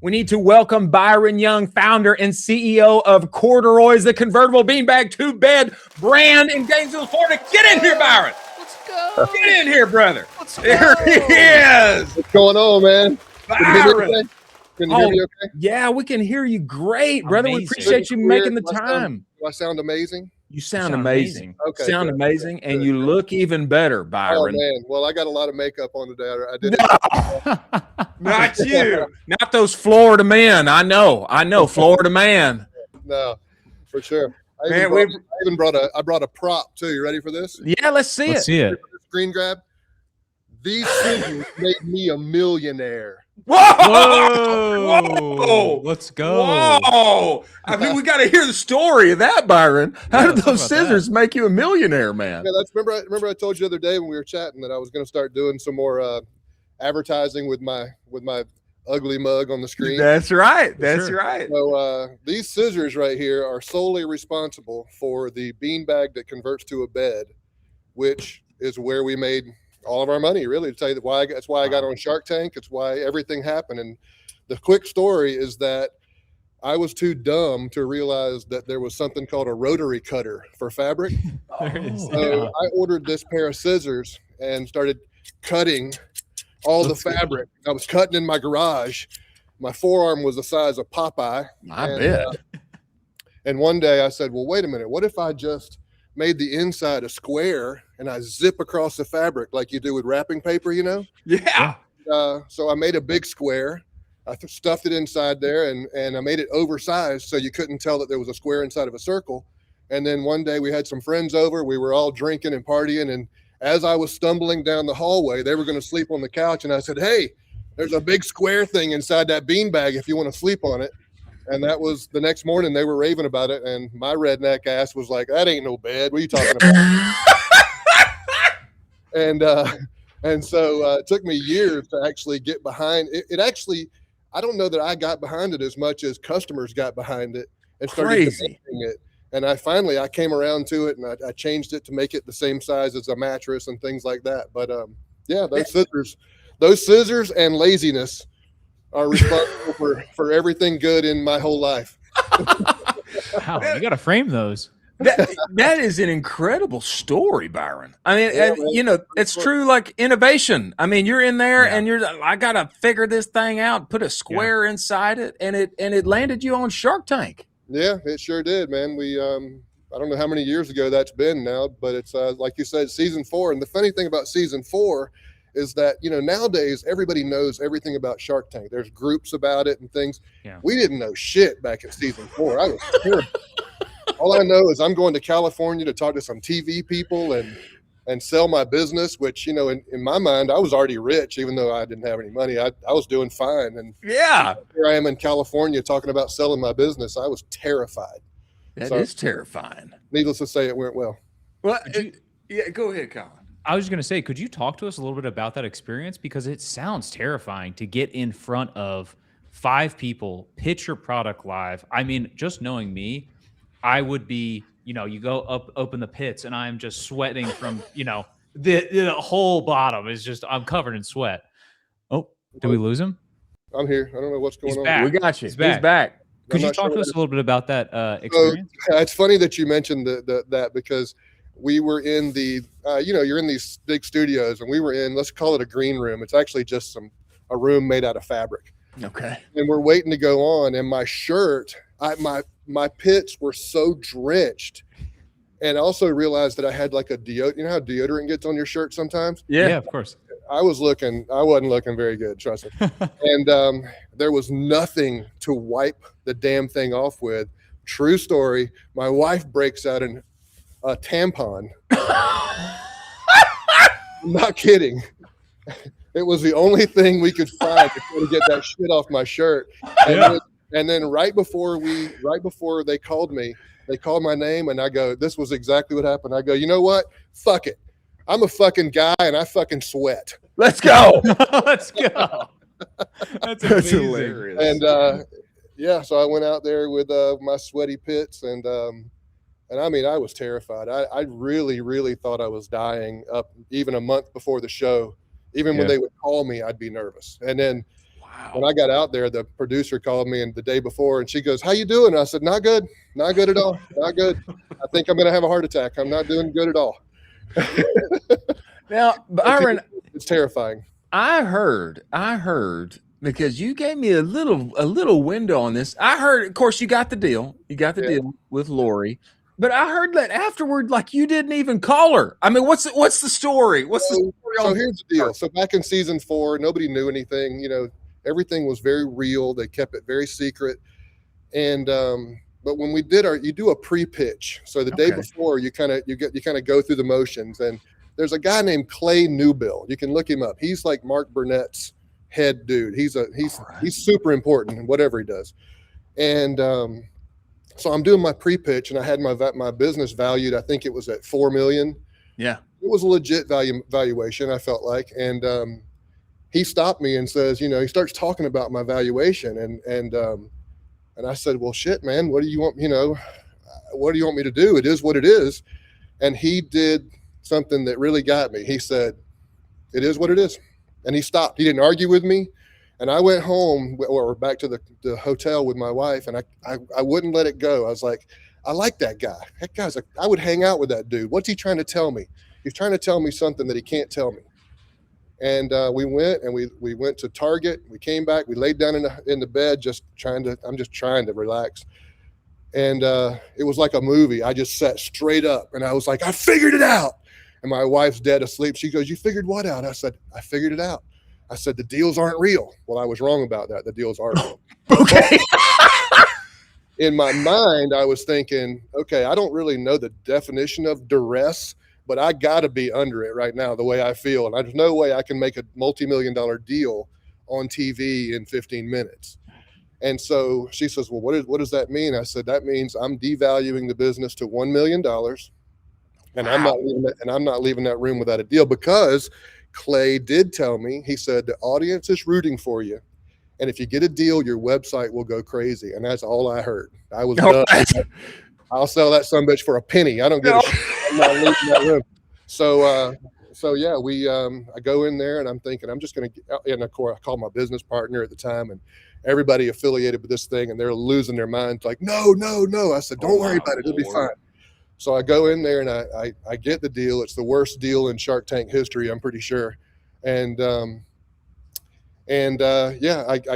We need to welcome Byron Young, founder and CEO of CordaRoy's, the convertible beanbag two-bed brand in Gainesville, Florida. Get in here, Byron. Let's go. Get in here, brother. Let's go. There he is. What's going on, man? Byron. Can you hear me okay? Yeah, we can hear you great, brother. Amazing. We appreciate you making the time. Do I sound amazing? You sound amazing. Okay, Sound good. amazing, and Good. you look even better, Oh, Byron. man. Well, I got a lot of makeup on today. I did it. Not you. Not those Florida men. I know, Florida man. No, for sure. I Man, even brought a prop, too. You ready for this? Yeah, let's see Let's it. see it. Screen grab. These scissors made me a millionaire. Whoa! Whoa. Let's go. Whoa! I mean, we got to hear the story of that, Byron. How Yeah, did let's those talk about scissors make you a millionaire, man? Yeah, remember I told you the other day when we were chatting that I was going to start doing some more advertising with my ugly mug on the screen. That's right. That's Sure. right. So these scissors right here are solely responsible for the beanbag that converts to a bed, which is where we made all of our money, really, to tell you that's why I got on Shark Tank. It's why everything happened. And the quick story is that I was too dumb to realize that there was something called a rotary cutter for fabric. There it is. So I ordered this pair of scissors and started cutting all the fabric. I was cutting in my garage. My forearm was the size of Popeye. I bet. And one day I said, well, wait a minute. What if I just made the inside a square and I zip across the fabric like you do with wrapping paper, you know? Yeah. So I made a big square. I stuffed it inside there and I made it oversized so you couldn't tell that there was a square inside of a circle. And then one day we had some friends over. We were all drinking and partying. And as I was stumbling down the hallway, they were going to sleep on the couch. And I said, hey, there's a big square thing inside that beanbag if you want to sleep on it. And that was the next morning they were raving about it. And my redneck ass was like, that ain't no bed. What are you talking about? And so it took me years to actually get behind it. It actually, I don't know that I got behind it as much as customers got behind it and started demanding it. And I came around to it and I changed it to make it the same size as a mattress and things like that. But yeah, those scissors and laziness are responsible for everything good in my whole life. Wow, you got to frame those. That is an incredible story, Byron. I mean, it's true, like innovation. I mean, you're in there and I got to figure this thing out, put a square inside it, and it landed you on Shark Tank. Yeah, it sure did, man. We I don't know how many years ago that's been now, but it's like you said, season 4. And the funny thing about season 4 is that, nowadays everybody knows everything about Shark Tank. There's groups about it and things. Yeah. We didn't know shit back in season 4. I was terrible. All I know is I'm going to California to talk to some TV people and sell my business, which, in my mind, I was already rich, even though I didn't have any money. I was doing fine. And here I am in California talking about selling my business. I was terrified. That is terrifying. Needless to say, it went well. Well, go ahead, Colin. I was just going to say, could you talk to us a little bit about that experience? Because it sounds terrifying to get in front of 5 people, pitch your product live. I mean, just knowing me, I would be, you go up, open the pits, and I'm just sweating from, the whole bottom is just, I'm covered in sweat. Oh, did we lose him? I'm here. I don't know what's going on. Back. We got you. He's back. He's back. Could you talk to us a little bit about that experience? So, it's funny that you mentioned that because we were in the, you're in these big studios, and we were in, let's call it a green room. It's actually just a room made out of fabric. Okay. And we're waiting to go on, and my shirt, my pits were so drenched. And I also realized that I had like a deodorant. You know how deodorant gets on your shirt sometimes? Yeah, of course. I wasn't looking very good, trust me. And there was nothing to wipe the damn thing off with. True story. My wife breaks out in a tampon. I'm not kidding. It was the only thing we could find to try to get that shit off my shirt. And then right before they called me, they called my name, and I go, this was exactly what happened. I go, you know what? Fuck it. I'm a fucking guy, and I fucking sweat. Let's go. Let's go. That's hilarious. And so I went out there with my sweaty pits, and I mean, I was terrified. I really, really thought I was dying up even a month before the show. Even when they would call me, I'd be nervous. And then When I got out there, the producer called me and the day before, and she goes, "How you doing?" And I said, "Not good, not good at all, not good. I think I'm going to have a heart attack. I'm not doing good at all." Now, Byron, it's terrifying. I heard because you gave me a little window on this. I heard, of course, you got the deal. You got the deal with Lori. But I heard that afterward, like you didn't even call her. I mean, what's the story? What's the story? So here's the deal. So back in season 4, nobody knew anything. You know, everything was very real. They kept it very secret. And but when we did you do a pre-pitch. So the day before, you kind of go through the motions. And there's a guy named Clay Newbill. You can look him up. He's like Mark Burnett's head dude. He's super important in whatever he does. And so I'm doing my pre-pitch, and I had my business valued. I think it was at $4 million. Yeah, it was a legit valuation. I felt like, and he stopped me and says, you know, he starts talking about my valuation, and I said, well, shit, man, what do you want? You know, what do you want me to do? It is what it is. And he did something that really got me. He said, it is what it is, and he stopped. He didn't argue with me. And I went home or back to the hotel with my wife, and I wouldn't let it go. I was like, I like that guy. That guy's I would hang out with that dude. What's he trying to tell me? He's trying to tell me something that he can't tell me. And we went to Target. We came back. We laid down in the bed, I'm just trying to relax. And it was like a movie. I just sat straight up, and I was like, I figured it out. And my wife's dead asleep. She goes, you figured what out? I said, I figured it out. I said, the deals aren't real. Well, I was wrong about that. The deals are real. Okay. In my mind, I was thinking, okay, I don't really know the definition of duress, but I got to be under it right now, the way I feel. And there's no way I can make a multi-million-dollar deal on TV in 15 minutes. And so she says, well, what does that mean? I said, that means I'm devaluing the business to $1 million. And I'm not leaving that room without a deal, because Clay did tell me, he said, the audience is rooting for you. And if you get a deal, your website will go crazy. And that's all I heard. I was done. I'll sell that sumbitch for a penny. I don't give a shit. I'm not leaving that room. So yeah, I go in there, and I'm thinking, I'm just going to, and of course I called my business partner at the time, and everybody affiliated with this thing, and they're losing their minds. Like, no. I said, don't worry about it. It'll be fine. So I go in there, and I get the deal. It's the worst deal in Shark Tank history, I'm pretty sure. And I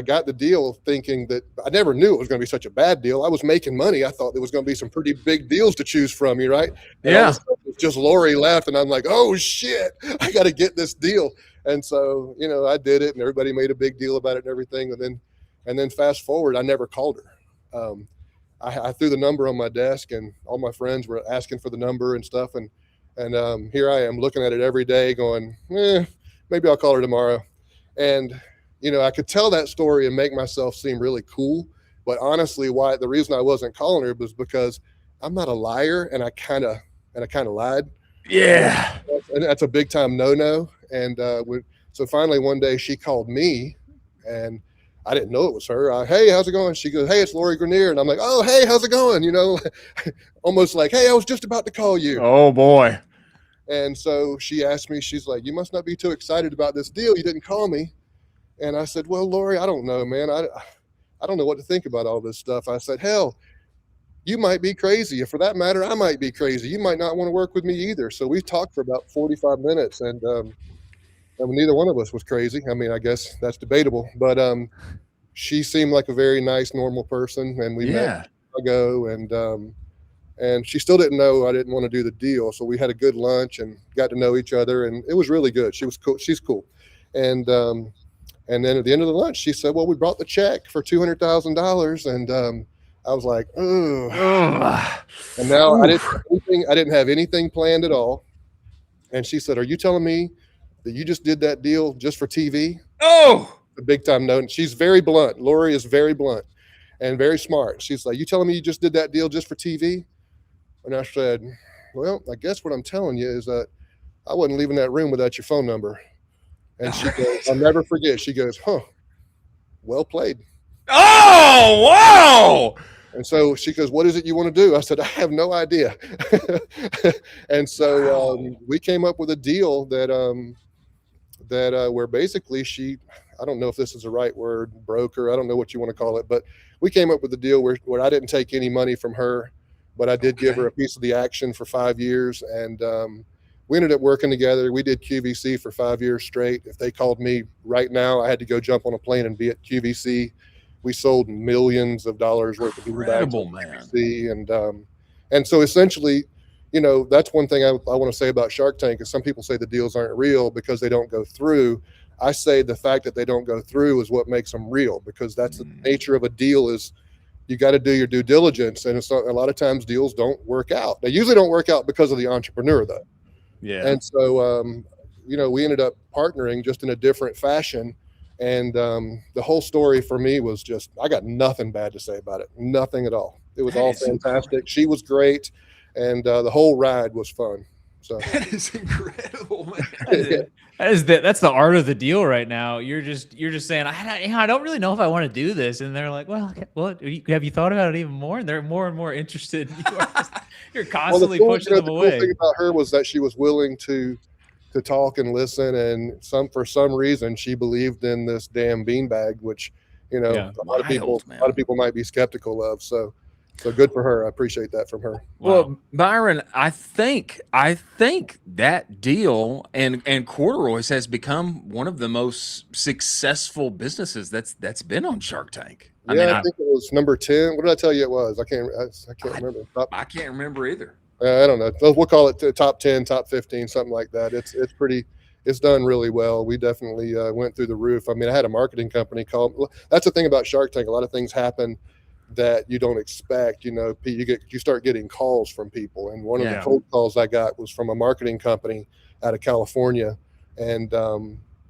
got the deal thinking that I never knew it was going to be such a bad deal. I was making money. I thought there was going to be some pretty big deals to choose from, right? And yeah. Just Lori left, and I'm like, oh shit, I got to get this deal. And so, you know, I did it, and everybody made a big deal about it and everything. And then fast forward, I never called her. I threw the number on my desk, and all my friends were asking for the number and stuff. And here I am looking at it every day going, maybe I'll call her tomorrow. And, you know, I could tell that story and make myself seem really cool. But honestly, the reason I wasn't calling her was because I'm not a liar, and I kind of lied. Yeah. And that's a big time no. And so finally one day she called me, and I didn't know it was her. Hey, how's it going? She goes, hey, it's Lori Greiner. And I'm like, oh, hey, how's it going? You know, almost like, hey, I was just about to call you. Oh boy. And so she asked me, she's like, you must not be too excited about this deal. You didn't call me. And I said, well, Lori, I don't know, man. I don't know what to think about all this stuff. I said, hell, you might be crazy. For that matter, I might be crazy. You might not want to work with me either. So we talked for about 45 minutes, and neither one of us was crazy. I mean, I guess that's debatable, but she seemed like a very nice, normal person, and we met ago, and she still didn't know I didn't want to do the deal. So we had a good lunch and got to know each other, and it was really good. She was cool. She's cool. And then at the end of the lunch, she said, well, we brought the check for $200,000. And I was like, ugh. And now I didn't have anything planned at all. And she said, are you telling me that you just did that deal just for TV? Oh, a big time no. And she's very blunt. Lori is very blunt and very smart. She's like, you telling me you just did that deal just for TV? And I said, well, I guess what I'm telling you is that I wasn't leaving that room without your phone number. And she goes, I'll never forget. She goes, well played. Oh, wow. And so she goes, what is it you want to do? I said, I have no idea. And so we came up with a deal that that where basically I don't know if this is the right word, broker, I don't know what you want to call it, but we came up with a deal where I didn't take any money from her, but I did give her a piece of the action for 5 years. And we ended up working together. We did QVC for 5 years straight. If they called me right now, I had to go jump on a plane and be at QVC. We sold millions of dollars worth of incredible, man. QVC. And so essentially, that's one thing I want to say about Shark Tank is some people say the deals aren't real because they don't go through. I say the fact that they don't go through is what makes them real, because that's the nature of a deal. Is you got to do your due diligence, and it's not, a lot of times deals don't work out. They usually don't work out because of the entrepreneur, though. Yeah. And so we ended up partnering just in a different fashion, and the whole story for me was just, I got nothing bad to say about it, nothing at all. It was all fantastic. She was great, and the whole ride was fun. So that is incredible, man. That's the art of the deal right now. You're just saying, I don't really know if I want to do this, and they're like, well, have you thought about it even more? And they're more and more interested. You're constantly pushing them away. The cool thing about her was that she was willing to talk and listen, and for some reason she believed in this damn beanbag, which a lot of people might be skeptical of. So good for her. I appreciate that from her. Wow. Well, Byron, I think that deal and CordaRoy's has become one of the most successful businesses that's been on Shark Tank. I think it was number 10. What did I tell you it was? I can't remember. I can't remember either. I don't know. We'll call it top 10, top 15, something like that. It's done really well. We definitely went through the roof. I mean, I had a marketing company called. That's the thing about Shark Tank. A lot of things happen that you don't expect. You start getting calls from people, and one of the cold calls I got was from a marketing company out of California, and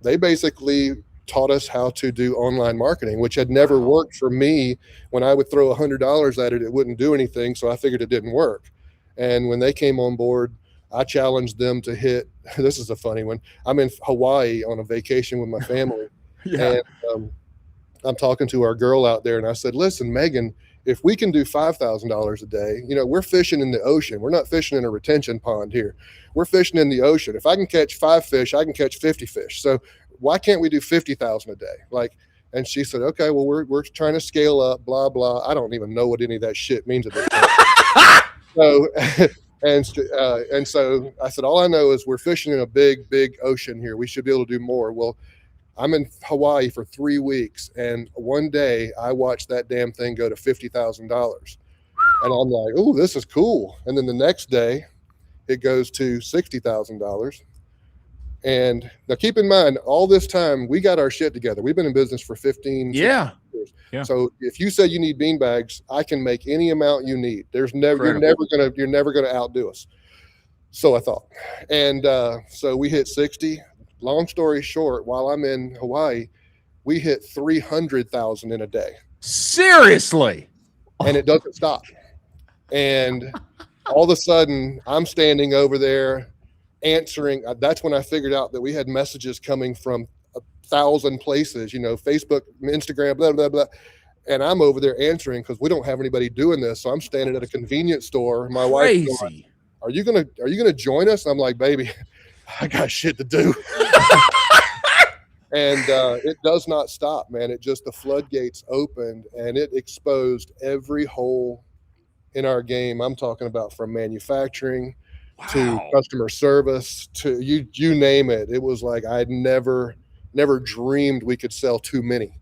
they basically taught us how to do online marketing, which had never worked for me. When I would throw $100 at it, it wouldn't do anything, so I figured it didn't work. And when they came on board, I challenged them to hit. This is a funny one. I'm in Hawaii on a vacation with my family, and I'm talking to our girl out there, and I said, listen, Megan, if we can do $5,000 a day, we're fishing in the ocean. We're not fishing in a retention pond here. We're fishing in the ocean. If I can catch 5 fish, I can catch 50 fish. So why can't we do 50,000 a day? And she said, okay, well, we're trying to scale up, blah, blah. I don't even know what any of that shit means at this point. So, and so I said, all I know is we're fishing in a big, big ocean here. We should be able to do more. Well, I'm in Hawaii for 3 weeks, and one day I watched that damn thing go to $50,000, and I'm like, "Oh, this is cool." And then the next day, it goes to $60,000. And now, keep in mind, all this time we got our shit together. We've been in business for 15 years. Yeah. So if you say you need beanbags, I can make any amount you need. You're never gonna outdo us. So I thought, and so we hit 60. Long story short, while I'm in Hawaii, we hit 300,000 in a day. Seriously? And it doesn't stop. And all of a sudden, I'm standing over there answering. That's when I figured out that we had messages coming from 1,000 places, Facebook, Instagram, blah, blah, blah. And I'm over there answering because we don't have anybody doing this. So I'm standing at a convenience store. My wife's going, are you gonna join us? I'm like, baby, I got shit to do. And it does not stop, man. The floodgates opened, and it exposed every hole in our game. I'm talking about from manufacturing to customer service to you name it. It was like I'd never dreamed we could sell too many.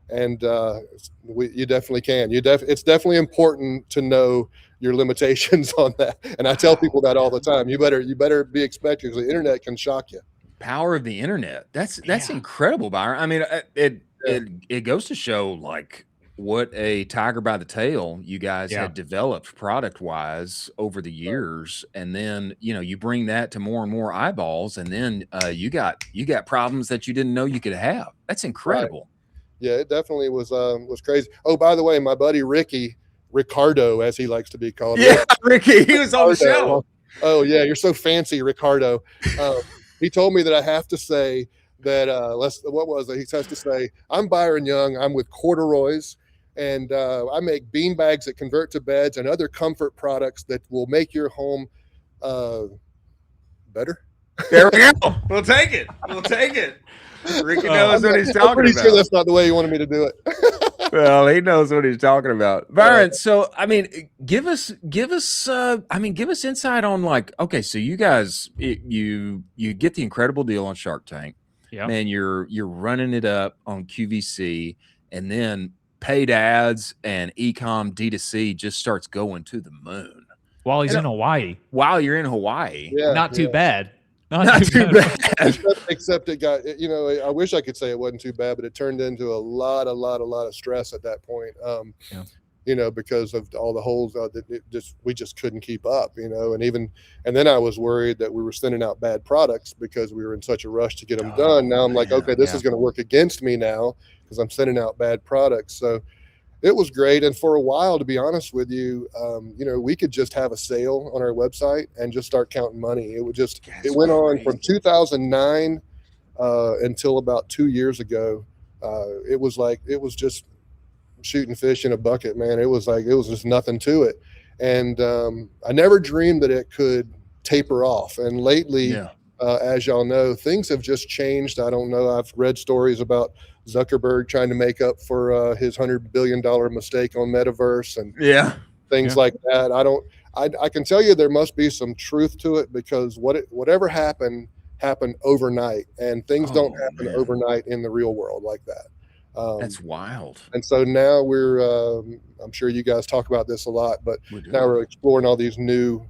And you definitely can. It's definitely important to know your limitations on that. And I tell people that all the time. You better be expecting, because the internet can shock you. Power of the internet. That's incredible, Byron. I mean, it goes to show like what a tiger by the tail you guys had developed product wise over the years. And then, you bring that to more and more eyeballs, and then you got problems that you didn't know you could have. That's incredible. Right. Yeah, it definitely was crazy. Oh, by the way, my buddy Ricardo, as he likes to be called. Yeah, Ricky, he was on the show. Oh yeah, you're so fancy, Ricardo. He told me that I have to say that what was it? He has to say, I'm Byron Young. I'm with CordaRoy's, and I make beanbags that convert to beds and other comfort products that will make your home better. There we go. We'll take it. We'll take it. Ricky knows what he's I'm talking pretty about. sure that's not the way you wanted me to do it. Well, he knows what he's talking about. Byron, so I mean, give us insight on, like, okay, so you guys, you get the incredible deal on Shark Tank. Yeah. Man, you're running it up on QVC, and then paid ads and ecom D2C just starts going to the moon While he's in Hawaii. while you're in Hawaii. Yeah, Not too bad. Not too bad. Except it got, I wish I could say it wasn't too bad, but it turned into a lot of stress at that point. Because of all the holes that we just couldn't keep up, and then I was worried that we were sending out bad products because we were in such a rush to get them done. Now I'm like, okay, this is going to work against me now because I'm sending out bad products. So it was great. And for a while, to be honest with you, we could just have a sale on our website and just start counting money. It went on from 2009 until about 2 years ago. It was just shooting fish in a bucket, man. It was just nothing to it. And I never dreamed that it could taper off. And lately, as y'all know, things have just changed. I don't know. I've read stories about Zuckerberg trying to make up for his $100 billion mistake on metaverse and things like that. I can tell you there must be some truth to it, because whatever happened overnight, and things don't happen overnight in the real world like that. That's wild. And so now I'm sure you guys talk about this a lot, but now we're exploring all these new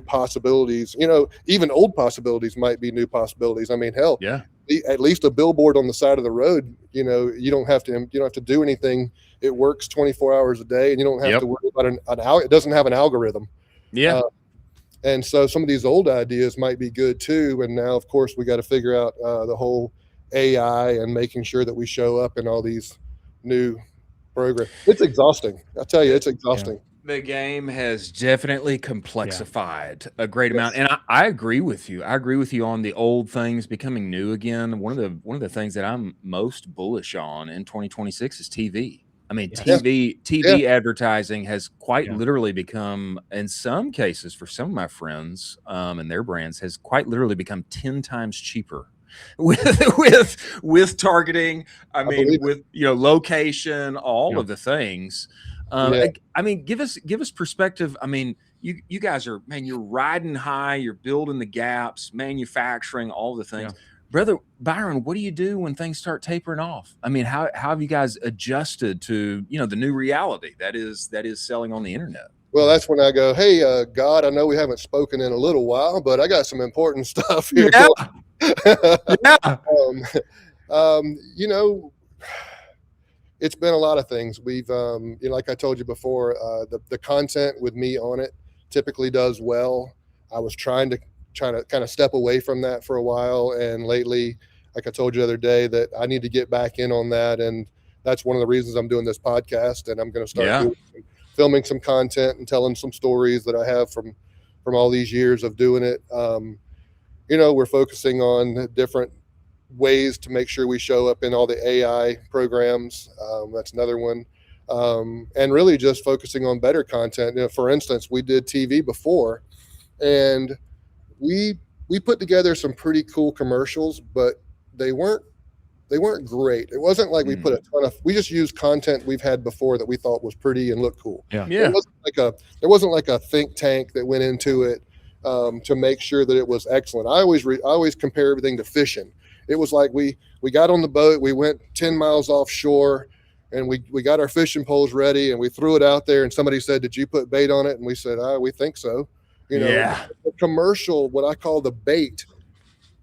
possibilities. Even old possibilities might be new possibilities. I mean, hell, at least a billboard on the side of the road, you don't have to do anything. It works 24 hours a day, and you don't have to worry about it doesn't have an algorithm. And so some of these old ideas might be good too. And now, of course, we got to figure out the whole AI and making sure that we show up in all these new programs. It's exhausting. I tell you, it's exhausting. The game has definitely complexified a great amount, and I agree with you. I agree with you on the old things becoming new again. One of the things that I'm most bullish on in 2026 is TV. I mean, TV advertising has quite literally become, in some cases, for some of my friends and their brands, has quite literally become 10 times cheaper with targeting. I mean, with location, all of the things. I mean, give us perspective. I mean, you guys are, man, you're riding high, you're building the gaps, manufacturing, all the things. Brother Byron, what do you do when things start tapering off? I mean, how have you guys adjusted to, the new reality that is selling on the internet? Well, that's when I go, hey, God, I know we haven't spoken in a little while, but I got some important stuff here. It's been a lot of things. We've, like I told you before, the content with me on it typically does well. I was trying to kind of step away from that for a while, and lately, like I told you the other day, that I need to get back in on that, and that's one of the reasons I'm doing this podcast, and I'm going to start filming some content and telling some stories that I have from all these years of doing it. We're focusing on different ways to make sure we show up in all the AI programs. That's another one. And really just focusing on better content. For instance, we did TV before, and we put together some pretty cool commercials, but they weren't great. It wasn't like we put we just used content we've had before that we thought was pretty and looked cool. There wasn't like a think tank that went into it to make sure that it was excellent. I always compare everything to fishing. It was like we got on the boat, we went 10 miles offshore, and we got our fishing poles ready, and we threw it out there, and somebody said, "Did you put bait on it?" And we said, "We think so." The commercial, what I call the bait,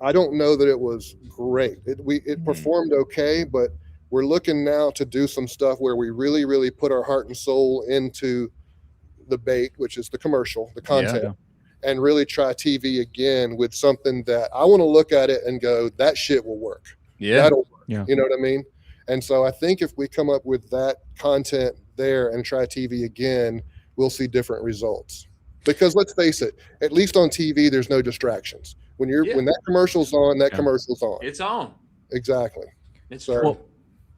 I don't know that it was great. It performed okay, but we're looking now to do some stuff where we really, really put our heart and soul into the bait, which is the commercial, the content, and really try TV again with something that I want to look at it and go, that shit will work. That'll work. You know what I mean? And so I think if we come up with that content there and try TV again, we'll see different results. Because let's face it, at least on TV, there's no distractions. When that commercial's on, commercial's on. It's on. Exactly.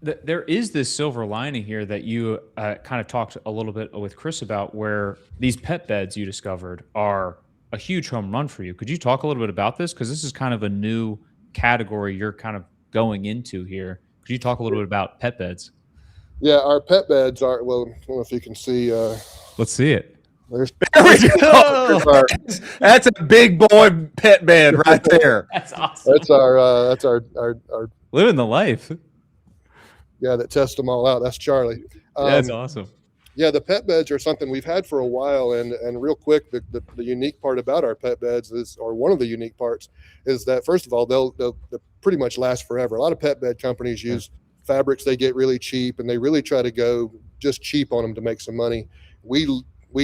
There is this silver lining here that you kind of talked a little bit with Chris about, where these pet beds you discovered are a huge home run for you. Could you talk a little bit about this? Because this is kind of a new category you're kind of going into here. Could you talk a little bit about pet beds? Yeah, our pet beds are, well, I don't know if you can see. Let's see it. There we go. That's a big boy pet bed right there. That's awesome. That's our living the life. Yeah, that tests them all out. That's Charlie. That's awesome. Yeah, the pet beds are something we've had for a while, and real quick, the unique part about our pet beds is, or one of the unique parts, is that first of all, they'll pretty much last forever. A lot of pet bed companies use fabrics they get really cheap, and they really try to go just cheap on them to make some money. We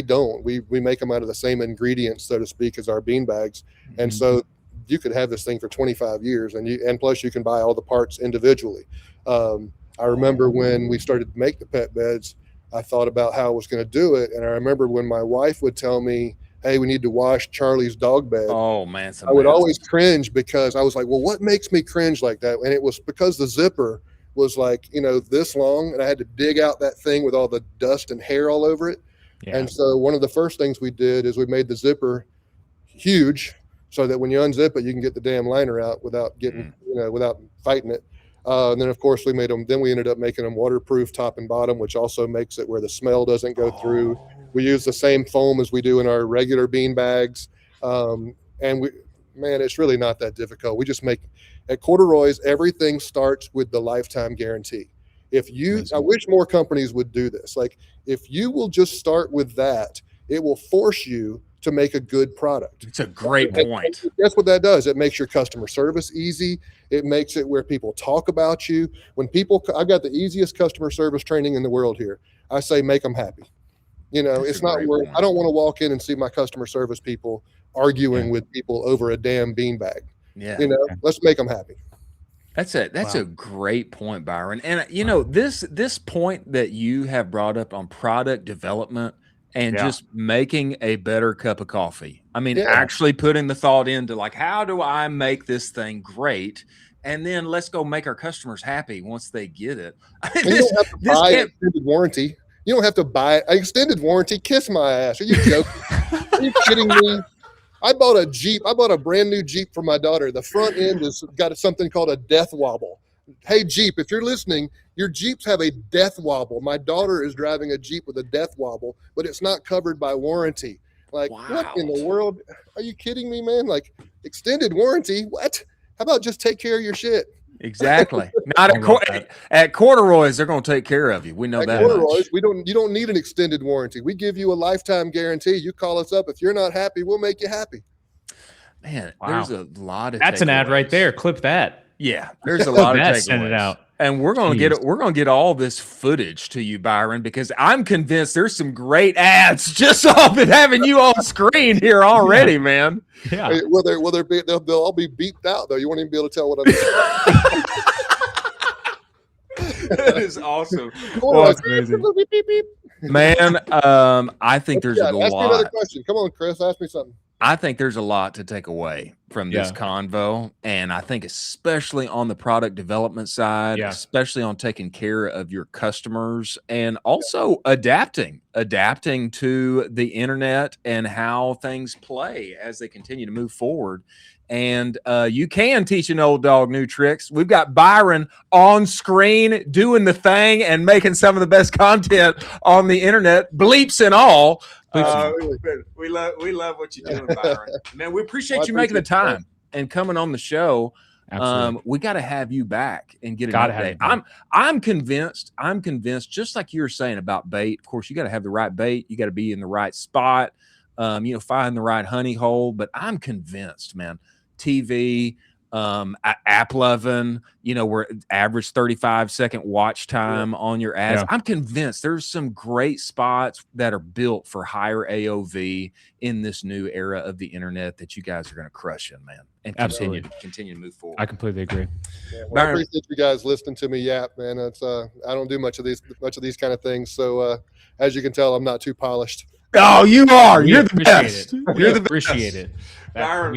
don't. We make them out of the same ingredients, so to speak, as our bean bags, and so you could have this thing for 25 years, and plus you can buy all the parts individually. I remember when we started to make the pet beds, I thought about how I was going to do it. And I remember when my wife would tell me, hey, we need to wash Charlie's dog bed. Oh, man. I would always cringe because I was like, well, what makes me cringe like that? And it was because the zipper was like, this long, and I had to dig out that thing with all the dust and hair all over it. Yeah. And so one of the first things we did is we made the zipper huge so that when you unzip it, you can get the damn liner out without getting, without fighting it. And then, of course, we ended up making them waterproof top and bottom, which also makes it where the smell doesn't go through. We use the same foam as we do in our regular bean bags. And it's really not that difficult. We just at CordaRoy's, everything starts with the lifetime guarantee. I wish more companies would do this. Like, if you will just start with that, it will force you to make a good product. It's a great point. That's what that does. It makes your customer service easy. It makes it where people talk about you. I've got the easiest customer service training in the world here. I say, make them happy. It's not where I don't want to walk in and see my customer service people arguing with people over a damn beanbag. Yeah. Let's make them happy. That's a great point, Byron. And this point that you have brought up on product development and just making a better cup of coffee. I mean, actually putting the thought into like, how do I make this thing great? And then let's go make our customers happy once they get it. You don't have to buy an extended warranty. You don't have to buy an extended warranty. Kiss my ass. Are you joking? Are you kidding me? I bought a Jeep. I bought a brand new Jeep for my daughter. The front end has got something called a death wobble. Hey, Jeep, if you're listening, your Jeeps have a death wobble. My daughter is driving a Jeep with a death wobble, but it's not covered by warranty. Like, What in the world? Are you kidding me, man? Like, extended warranty? What? How about just take care of your shit? Exactly. Not at CordaRoy's, they're going to take care of you. We know that. At CordaRoy's, you don't need an extended warranty. We give you a lifetime guarantee. You call us up. If you're not happy, we'll make you happy. Man, there's a lot of That's an ad right there. Clip that. Yeah, there's a lot of takeaways. Send it out. And we're going to get it. We're going to get all this footage to you, Byron, because I'm convinced there's some great ads just off of having you on screen here already, man. Yeah. Hey, they'll all be beeped out though. You won't even be able to tell what I'm doing. That is awesome. Well, that's amazing. Man, I think there's a lot. Ask me another question. Come on, Chris. Ask me something. I think there's a lot to take away from this convo. And I think especially on the product development side, especially on taking care of your customers and also adapting to the internet and how things play as they continue to move forward. And you can teach an old dog new tricks. We've got Byron on screen doing the thing and making some of the best content on the internet, bleeps and all. We love what you're doing, Byron. Man, we appreciate you making the time and coming on the show. We got to have you back and get an update. I'm convinced, just like you were saying about bait. Of course, you got to have the right bait. You got to be in the right spot. Find the right honey hole. But I'm convinced, man. TV, AppLovin, we're average 35-second watch time on your ads. I'm convinced there's some great spots that are built for higher AOV in this new era of the internet that you guys are going to crush in, man, and continue to move forward. I completely agree. Yeah, well, I appreciate you guys listening to me yap, man. It's I don't do much of these kind of things, so as you can tell, I'm not too polished. Oh, you are. You're the best. We appreciate it. Byron,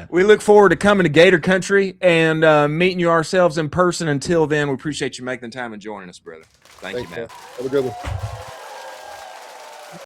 we look forward to coming to Gator Country and meeting you ourselves in person. Until then, we appreciate you making the time and joining us, brother. Thank you, man. Have a good one.